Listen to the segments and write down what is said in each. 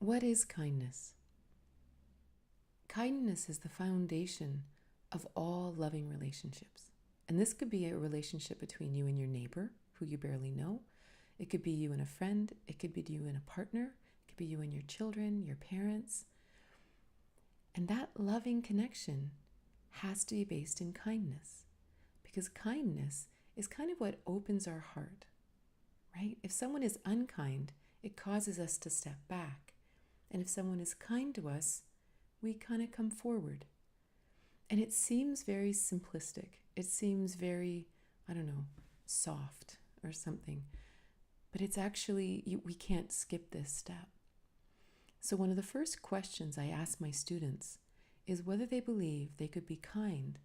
What is kindness? Kindness is the foundation of all loving relationships. And this could be a relationship between you and your neighbor, who you barely know. It could be you and a friend. It could be you and a partner. It could be you and your children, your parents. And that loving connection has to be based in kindness, because kindness is kind of what opens our heart, right? If someone is unkind, it causes us to step back. And if someone is kind to us, we kind of come forward. And it seems very simplistic. It seems very, soft or something. But it's actually, we can't skip this step. So one of the first questions I ask my students is whether they believe they could be kind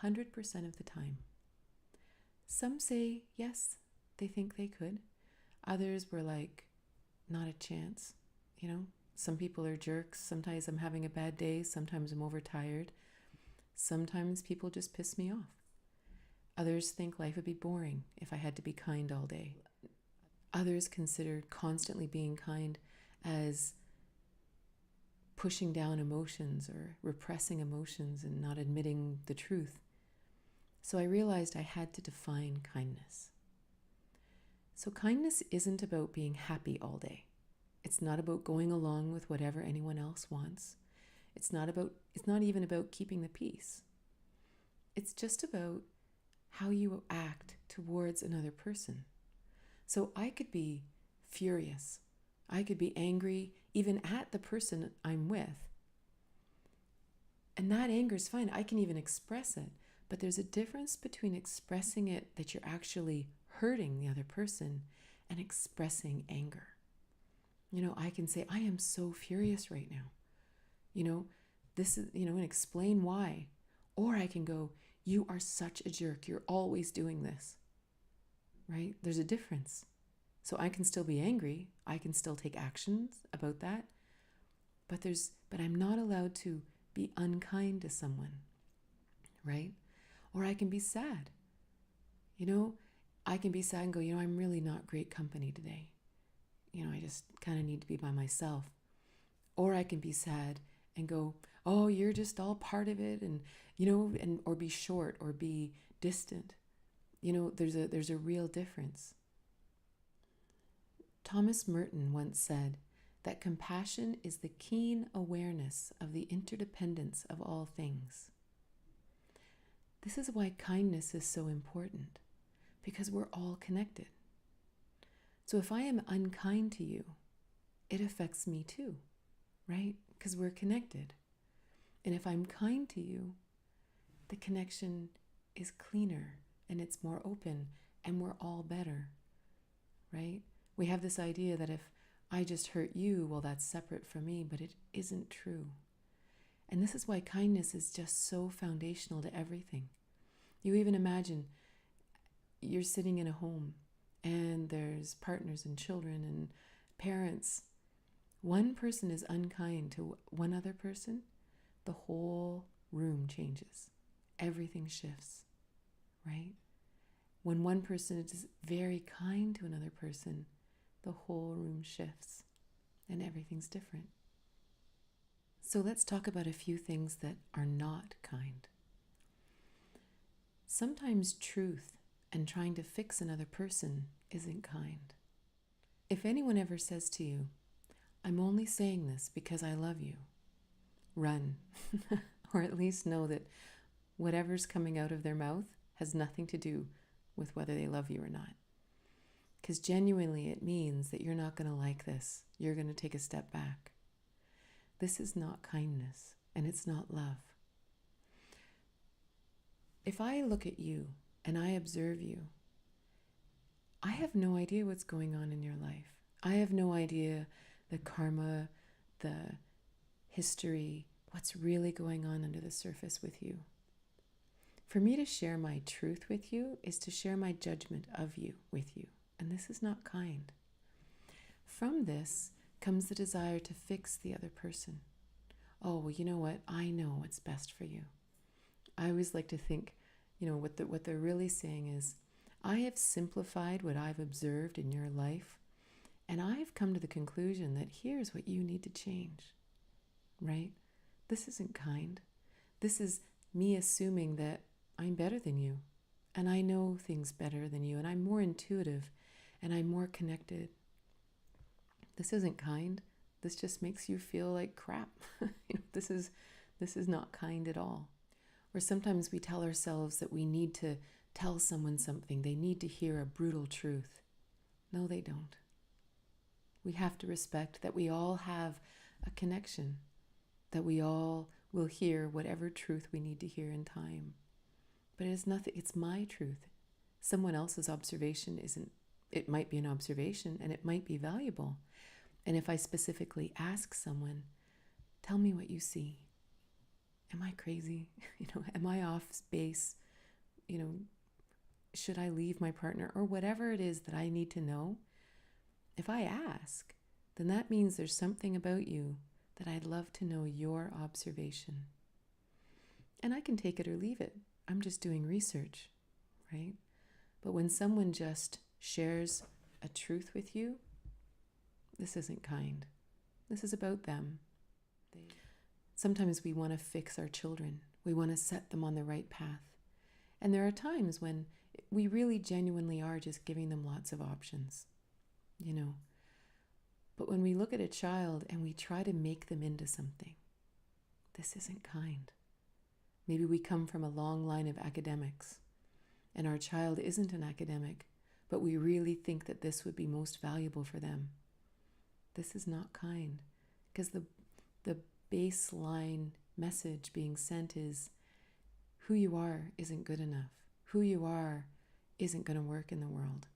100% of the time. Some say yes, they think they could. Others were like, not a chance. Some people are jerks. Sometimes I'm having a bad day. Sometimes I'm overtired. Sometimes people just piss me off. Others think life would be boring if I had to be kind all day. Others consider constantly being kind as pushing down emotions or repressing emotions and not admitting the truth. So I realized I had to define kindness. So kindness isn't about being happy all day. It's not about going along with whatever anyone else wants. It's not even about keeping the peace. It's just about how you act towards another person. So I could be furious. I could be angry even at the person I'm with. And that anger is fine. I can even express it. But there's a difference between expressing it that you're actually hurting the other person and expressing anger. I can say, I am so furious right now. This is, and explain why. Or I can go, you are such a jerk. You're always doing this. Right? There's a difference. So I can still be angry. I can still take actions about that. But I'm not allowed to be unkind to someone. Right? Or I can be sad. I can be sad and go, I'm really not great company today. I just kind of need to be by myself. Or I can be sad and go, oh, you're just all part of it, and or be short or be distant. There's a real difference. Thomas Merton once said that compassion is the keen awareness of the interdependence of all things. This is why kindness is so important, because we're all connected. So if I am unkind to you, it affects me too, right? Because we're connected. And if I'm kind to you, the connection is cleaner and it's more open and we're all better, right? We have this idea that if I just hurt you, well, that's separate from me, but it isn't true. And this is why kindness is just so foundational to everything. You even imagine you're sitting in a home and there's partners and children and parents. One person is unkind to one other person, the whole room changes. Everything shifts, right? When one person is very kind to another person, the whole room shifts and everything's different. So let's talk about a few things that are not kind. Sometimes truth and trying to fix another person isn't kind. If anyone ever says to you, I'm only saying this because I love you, run. Or at least know that whatever's coming out of their mouth has nothing to do with whether they love you or not. Because genuinely it means that you're not going to like this. You're going to take a step back. This is not kindness, and it's not love. If I look at you and I observe you, I have no idea what's going on in your life. I have no idea the karma, the history, what's really going on under the surface with you. For me to share my truth with you is to share my judgment of you with you, and this is not kind. From this comes the desire to fix the other person. Oh, well, you know what? I know what's best for you. I always like to think, what they're really saying is, I have simplified what I've observed in your life, And I've come to the conclusion that here's what you need to change, right? This isn't kind. This is me assuming that I'm better than you, and I know things better than you, and I'm more intuitive, and I'm more connected. This isn't kind. This just makes you feel like crap. This is not kind at all. Or sometimes we tell ourselves that we need to tell someone something. They need to hear a brutal truth. No, they don't. We have to respect that we all have a connection, that we all will hear whatever truth we need to hear in time. But it's nothing, it's my truth. Someone else's observation isn't, it might be an observation and it might be valuable. And if I specifically ask someone, tell me what you see. Am I crazy? Am I off base? Should I leave my partner? Or whatever it is that I need to know. If I ask, then that means there's something about you that I'd love to know your observation. And I can take it or leave it. I'm just doing research, right? But when someone just shares a truth with you, this isn't kind. This is about them. Sometimes we want to fix our children. We want to set them on the right path. And there are times when we really genuinely are just giving them lots of options, But when we look at a child and we try to make them into something, this isn't kind. Maybe we come from a long line of academics and our child isn't an academic, but we really think that this would be most valuable for them. This is not kind, because the baseline message being sent is who you are isn't good enough. Who you are isn't going to work in the world.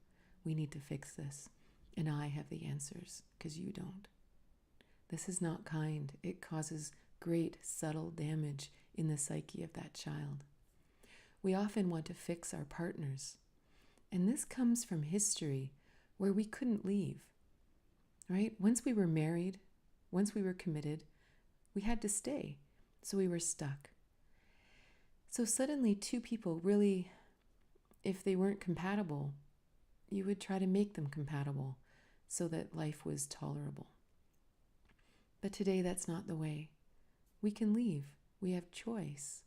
We need to fix this. And I have the answers, because you don't. This is not kind. It causes great subtle damage in the psyche of that child. We often want to fix our partners. And this comes from history where we couldn't leave, right? Once we were married, once we were committed, we had to stay. So we were stuck. So suddenly two people really, if they weren't compatible, you would try to make them compatible so that life was tolerable. But today that's not the way. We can leave. We have choice.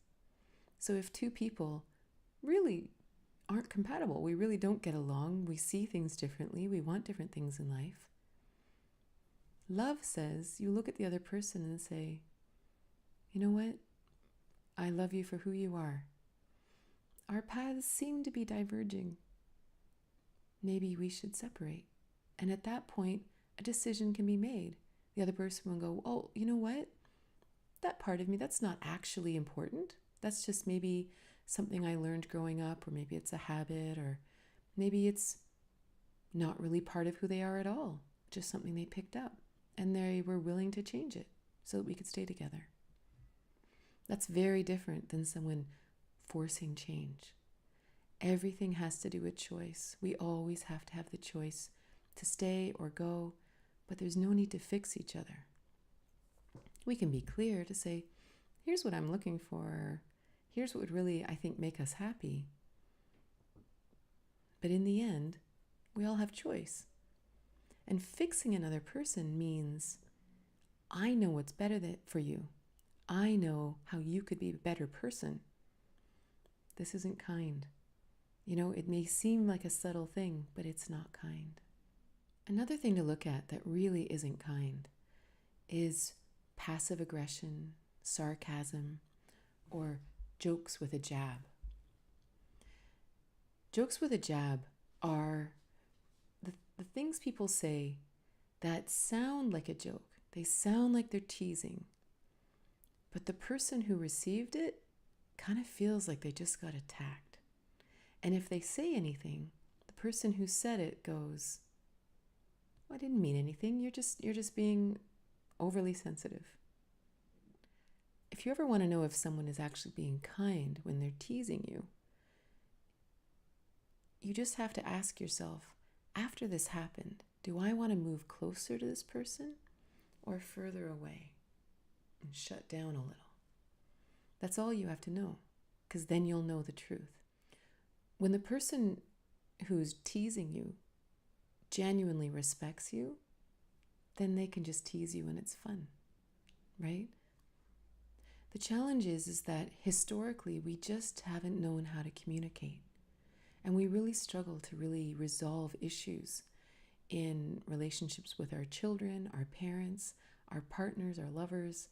So if two people really aren't compatible, we really don't get along, we see things differently, we want different things in life, love says you look at the other person and say, you know what? I love you for who you are. Our paths seem to be diverging. Maybe we should separate. And at that point, a decision can be made. The other person will go, oh, you know what? That part of me, that's not actually important. That's just maybe something I learned growing up, or maybe it's a habit, or maybe it's not really part of who they are at all, just something they picked up. And they were willing to change it so that we could stay together. That's very different than someone forcing change. Everything has to do with choice. We always have to have the choice to stay or go, but there's no need to fix each other. We can be clear to say, here's what I'm looking for. Here's what would really, I think, make us happy. But in the end, we all have choice. And fixing another person means I know what's better for you. I know how you could be a better person. This isn't kind. It may seem like a subtle thing, but it's not kind. Another thing to look at that really isn't kind is passive aggression, sarcasm, or jokes with a jab. Jokes with a jab are the things people say that sound like a joke. They sound like they're teasing. But the person who received it kind of feels like they just got attacked. And if they say anything, the person who said it goes, I didn't mean anything. You're just being overly sensitive. If you ever want to know if someone is actually being kind when they're teasing you, you just have to ask yourself, after this happened, do I want to move closer to this person or further away and shut down a little? That's all you have to know, because then you'll know the truth. When the person who's teasing you genuinely respects you, then they can just tease you and it's fun, right? The challenge is that historically we just haven't known how to communicate. And we really struggle to really resolve issues in relationships with our children, our parents, our partners, our lovers.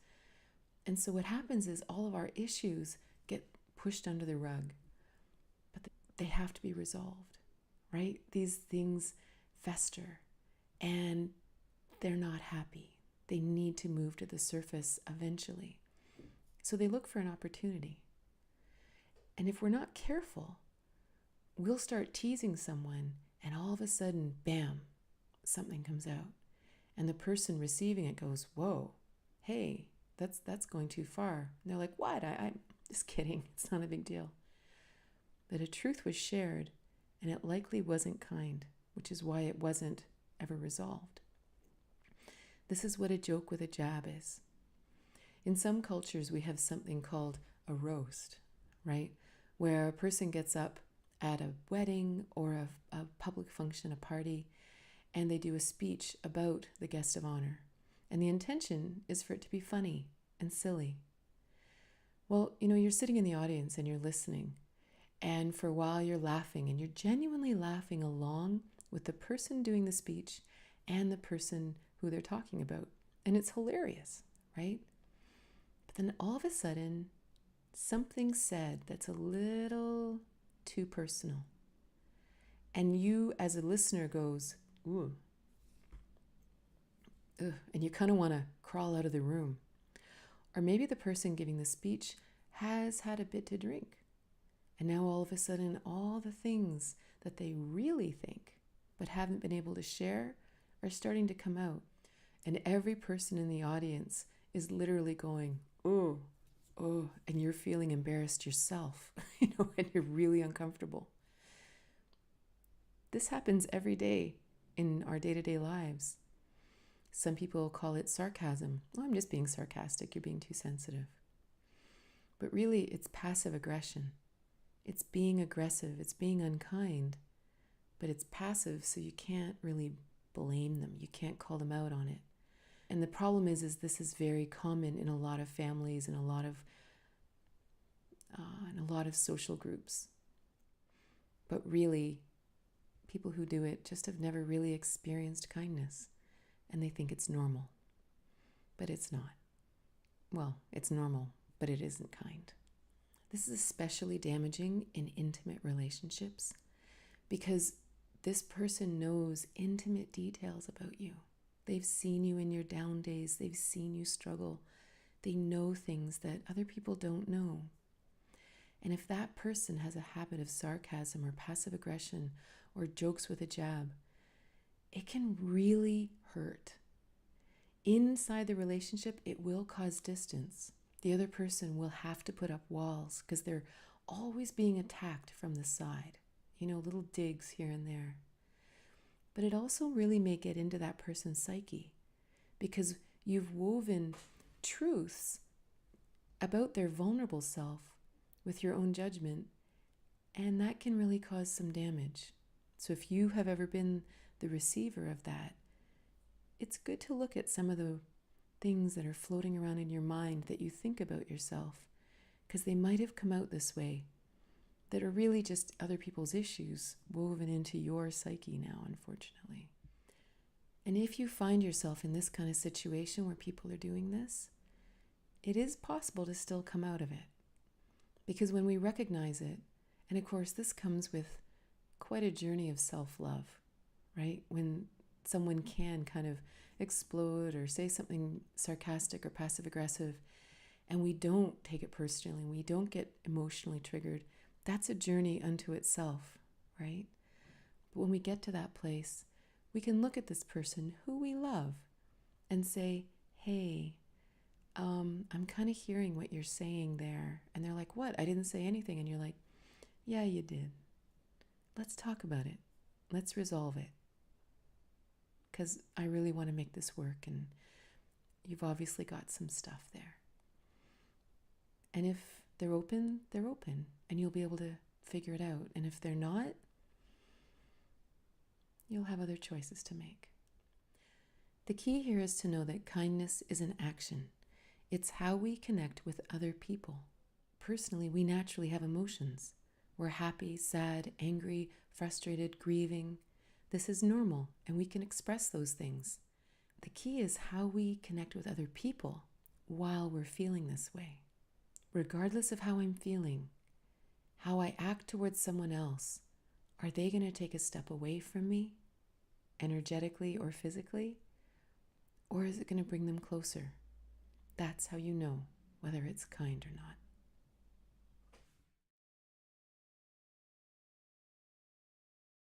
And so what happens is all of our issues get pushed under the rug, but they have to be resolved, right? These things fester and they're not happy. They need to move to the surface eventually. So they look for an opportunity. And if we're not careful, we'll start teasing someone and all of a sudden, bam, something comes out. And the person receiving it goes, whoa, hey, that's going too far. And they're like, what? I'm just kidding. It's not a big deal. But a truth was shared and it likely wasn't kind, which is why it wasn't ever resolved. This is what a joke with a jab is. In some cultures, we have something called a roast, right? Where a person gets up at a wedding or a public function, a party, and they do a speech about the guest of honor. And the intention is for it to be funny and silly. Well, you're sitting in the audience and you're listening. And for a while you're laughing and you're genuinely laughing along with the person doing the speech and the person who they're talking about. And it's hilarious, right? But then all of a sudden, something's said that's a little too personal. And you as a listener goes, ooh, ugh, and you kind of want to crawl out of the room. Or maybe the person giving the speech has had a bit to drink. And now all of a sudden, all the things that they really think but haven't been able to share are starting to come out. And every person in the audience is literally going, oh, and you're feeling embarrassed yourself, and you're really uncomfortable. This happens every day in our day-to-day lives. Some people call it sarcasm. Oh, I'm just being sarcastic. You're being too sensitive. But really, it's passive aggression. It's being aggressive. It's being unkind. But it's passive, so you can't really blame them. You can't call them out on it. And the problem is this is very common in a lot of families and a lot of social groups. But really, people who do it just have never really experienced kindness, and they think it's normal. But it's not. Well, it's normal, but it isn't kind. This is especially damaging in intimate relationships because this person knows intimate details about you. They've seen you in your down days. They've seen you struggle. They know things that other people don't know. And if that person has a habit of sarcasm or passive aggression or jokes with a jab, it can really hurt. Inside the relationship, it will cause distance. The other person will have to put up walls because they're always being attacked from the side. Little digs here and there. But it also really may get into that person's psyche because you've woven truths about their vulnerable self with your own judgment, and that can really cause some damage. So if you have ever been the receiver of that, it's good to look at some of the things that are floating around in your mind that you think about yourself, because they might have come out this way, that are really just other people's issues woven into your psyche now, unfortunately. And if you find yourself in this kind of situation where people are doing this, it is possible to still come out of it. Because when we recognize it, and of course this comes with quite a journey of self-love, right? When someone can kind of explode or say something sarcastic or passive-aggressive, and we don't take it personally, we don't get emotionally triggered, that's a journey unto itself, right? But when we get to that place, we can look at this person who we love and say, hey, I'm kind of hearing what you're saying there. And they're like, what? I didn't say anything. And you're like, yeah, you did. Let's talk about it. Let's resolve it. Because I really want to make this work, and you've obviously got some stuff there. And if they're open, and you'll be able to figure it out. And if they're not, you'll have other choices to make. The key here is to know that kindness is an action. It's how we connect with other people. Personally, we naturally have emotions. We're happy, sad, angry, frustrated, grieving. This is normal, and we can express those things. The key is how we connect with other people while we're feeling this way. Regardless of how I'm feeling, how I act towards someone else, are they going to take a step away from me, energetically or physically? Or is it going to bring them closer? That's how you know whether it's kind or not.